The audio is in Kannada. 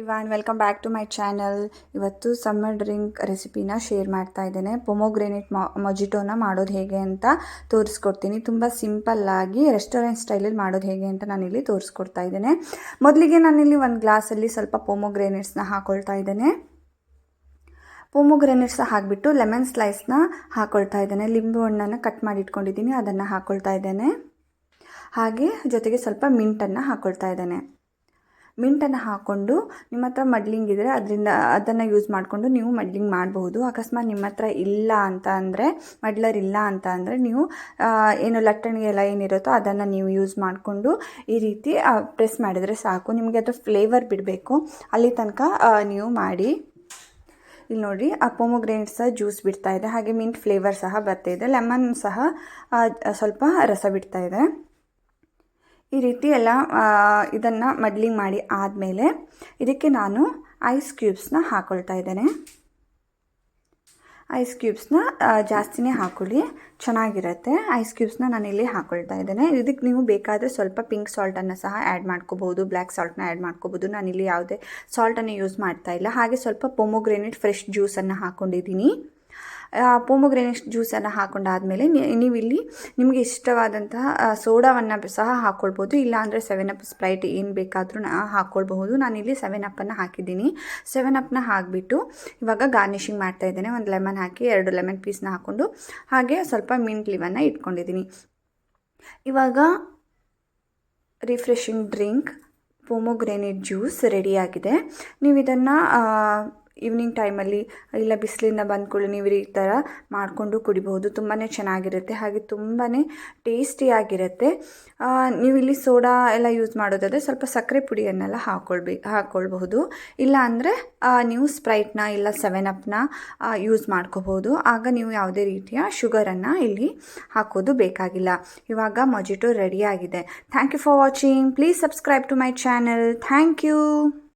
Ivan welcome back to my channel. ಇವತ್ತು ಸಮ್ಮರ್ ಡ್ರಿಂಕ್ ರೆಸಿಪಿನ ಶೇರ್ ಮಾಡ್ತಾ ಇದ್ದೇನೆ. ಪೊಮೊಗ್ರೆನೇಟ್ ಮೊಜಿಟೋನ ಮಾಡೋದು ಹೇಗೆ ಅಂತ ತೋರಿಸ್ಕೊಡ್ತೀನಿ. ತುಂಬ ಸಿಂಪಲ್ಲಾಗಿ ರೆಸ್ಟೋರೆಂಟ್ ಸ್ಟೈಲಲ್ಲಿ ಮಾಡೋದು ಹೇಗೆ ಅಂತ ನಾನಿಲ್ಲಿ ತೋರಿಸ್ಕೊಡ್ತಾ ಇದ್ದೇನೆ. ಮೊದಲಿಗೆ ನಾನಿಲ್ಲಿ ಒಂದು ಗ್ಲಾಸಲ್ಲಿ ಸ್ವಲ್ಪ ಪೊಮೊಗ್ರೆನೇಟ್ಸ್ನ ಹಾಕ್ಕೊಳ್ತಾ ಇದ್ದೇನೆ. ಪೊಮೊಗ್ರೆನೇಟ್ಸ್ ಹಾಕಿಬಿಟ್ಟು ಲೆಮನ್ ಸ್ಲೈಸ್ನ ಹಾಕ್ಕೊಳ್ತಾ ಇದ್ದೇನೆ. ಲಿಂಬೆ ಹಣ್ಣನ್ನು ಕಟ್ ಮಾಡಿ ಇಟ್ಕೊಂಡಿದ್ದೀನಿ, ಅದನ್ನು ಹಾಕ್ಕೊಳ್ತಾ ಇದ್ದೇನೆ. ಹಾಗೆ ಜೊತೆಗೆ ಸ್ವಲ್ಪ ಮಿಂಟನ್ನು ಹಾಕ್ಕೊಳ್ತಾ ಇದ್ದೇನೆ. ಮಿಂಟನ್ನು ಹಾಕ್ಕೊಂಡು ನಿಮ್ಮ ಹತ್ರ ಮಡ್ಲಿಂಗ್ ಇದ್ದರೆ ಅದನ್ನು ಯೂಸ್ ಮಾಡಿಕೊಂಡು ನೀವು ಮಡ್ಲಿಂಗ್ ಮಾಡಬಹುದು. ಅಕಸ್ಮಾತ್ ನಿಮ್ಮ ಹತ್ರ ಇಲ್ಲ ಅಂತ ಅಂದರೆ, ಮಡ್ಲರ್ ಇಲ್ಲ ಅಂತ ಅಂದರೆ ನೀವು ಏನು ಲಟ್ಟಣಿಗೆ ಎಲ್ಲ ಏನಿರುತ್ತೋ ಅದನ್ನು ನೀವು ಯೂಸ್ ಮಾಡಿಕೊಂಡು ಈ ರೀತಿ ಪ್ರೆಸ್ ಮಾಡಿದರೆ ಸಾಕು. ನಿಮಗೆ ಅದು ಫ್ಲೇವರ್ ಬಿಡಬೇಕು, ಅಲ್ಲಿ ತನಕ ನೀವು ಮಾಡಿ. ಇಲ್ಲಿ ನೋಡಿ, ಆ ಪೊಮೊಗ್ರೆನೇಟ್ಸ್ ಜ್ಯೂಸ್ ಬಿಡ್ತಾ ಇದೆ, ಹಾಗೆ ಮಿಂಟ್ ಫ್ಲೇವರ್ ಸಹ ಬರ್ತಾಯಿದೆ, ಲೆಮನ್ ಸಹ ಸ್ವಲ್ಪ ರಸ ಬಿಡ್ತಾ ಇದೆ. ಈ ರೀತಿ ಎಲ್ಲ ಇದನ್ನು ಮಡ್ಲಿಂಗ್ ಮಾಡಿ ಆದಮೇಲೆ ಇದಕ್ಕೆ ನಾನು ಐಸ್ ಕ್ಯೂಬ್ಸ್ನ ಹಾಕ್ಕೊಳ್ತಾ ಇದ್ದೇನೆ. ಐಸ್ ಕ್ಯೂಬ್ಸ್ನ ಜಾಸ್ತಿನೇ ಹಾಕ್ಕೊಳ್ಳಿ, ಚೆನ್ನಾಗಿರುತ್ತೆ. ಐಸ್ ಕ್ಯೂಬ್ಸ್ನ ನಾನಿಲ್ಲಿ ಹಾಕ್ಕೊಳ್ತಾ ಇದ್ದೇನೆ. ಇದಕ್ಕೆ ನೀವು ಬೇಕಾದರೆ ಸ್ವಲ್ಪ ಪಿಂಕ್ ಸಾಲ್ಟನ್ನು ಸಹ ಆ್ಯಡ್ ಮಾಡ್ಕೋಬೋದು, ಬ್ಲ್ಯಾಕ್ ಸಾಲ್ಟ್ನ ಆ್ಯಡ್ ಮಾಡ್ಕೋಬೋದು. ನಾನಿಲ್ಲಿ ಯಾವುದೇ ಸಾಲ್ಟನ್ನು ಯೂಸ್ ಮಾಡ್ತಾ ಇಲ್ಲ. ಹಾಗೆ ಸ್ವಲ್ಪ ಪೊಮೊಗ್ರೆನೇಟ್ ಫ್ರೆಶ್ ಜ್ಯೂಸನ್ನು ಹಾಕ್ಕೊಂಡಿದ್ದೀನಿ. ಪೊಮೊಗ್ರೆನೇಟ್ ಜ್ಯೂಸನ್ನು ಹಾಕೊಂಡಾದಮೇಲೆ ನೀವಿಲ್ಲಿ ನಿಮಗೆ ಇಷ್ಟವಾದಂತಹ ಸೋಡಾವನ್ನು ಸಹ ಹಾಕ್ಕೊಳ್ಬೋದು, ಇಲ್ಲಾಂದರೆ 7up ಸ್ಪ್ರೈಟ್ ಏನು ಬೇಕಾದರೂ ಹಾಕ್ಕೊಳ್ಬಹುದು. ನಾನಿಲ್ಲಿ 7upನ್ನು ಹಾಕಿದ್ದೀನಿ. 7upನ ಹಾಕಿಬಿಟ್ಟು ಇವಾಗ ಗಾರ್ನಿಷಿಂಗ್ ಮಾಡ್ತಾ ಇದ್ದೇನೆ. ಒಂದು ಲೆಮನ್ ಹಾಕಿ 2 ಲೆಮನ್ ಪೀಸ್ನ ಹಾಕ್ಕೊಂಡು ಹಾಗೆ ಸ್ವಲ್ಪ ಮಿಂಟ್ ಲೀವನ್ನು ಇಟ್ಕೊಂಡಿದ್ದೀನಿ. ಇವಾಗ ರಿಫ್ರೆಶಿಂಗ್ ಡ್ರಿಂಕ್ ಪೊಮೊಗ್ರೆನೇಟ್ ಜ್ಯೂಸ್ ರೆಡಿಯಾಗಿದೆ. ನೀವು ಇದನ್ನು ಈವ್ನಿಂಗ್ ಟೈಮಲ್ಲಿ ಇಲ್ಲ ಬಿಸಿಲಿಂದ ಬಂದ್ಕೊಳ್ಳಿ ನೀವು ಈ ಥರ ಮಾಡಿಕೊಂಡು ಕುಡಿಬಹುದು. ತುಂಬಾ ಚೆನ್ನಾಗಿರುತ್ತೆ, ಹಾಗೆ ತುಂಬಾ ಟೇಸ್ಟಿಯಾಗಿರುತ್ತೆ. ನೀವು ಇಲ್ಲಿ ಸೋಡಾ ಎಲ್ಲ ಯೂಸ್ ಮಾಡೋದಾದರೆ ಸ್ವಲ್ಪ ಸಕ್ಕರೆ ಪುಡಿಯನ್ನೆಲ್ಲ ಹಾಕ್ಕೊಳ್ಬಹುದು. ಇಲ್ಲ ಅಂದರೆ ನೀವು ಸ್ಪ್ರೈಟ್ನ ಇಲ್ಲ 7upನ ಯೂಸ್ ಮಾಡ್ಕೋಬೋದು. ಆಗ ನೀವು ಯಾವುದೇ ರೀತಿಯ ಶುಗರನ್ನು ಇಲ್ಲಿ ಹಾಕೋದು ಬೇಕಾಗಿಲ್ಲ. ಇವಾಗ ಮೊಜಿಟೋ ರೆಡಿಯಾಗಿದೆ. Thank you for watching. Please subscribe to my channel. Thank you.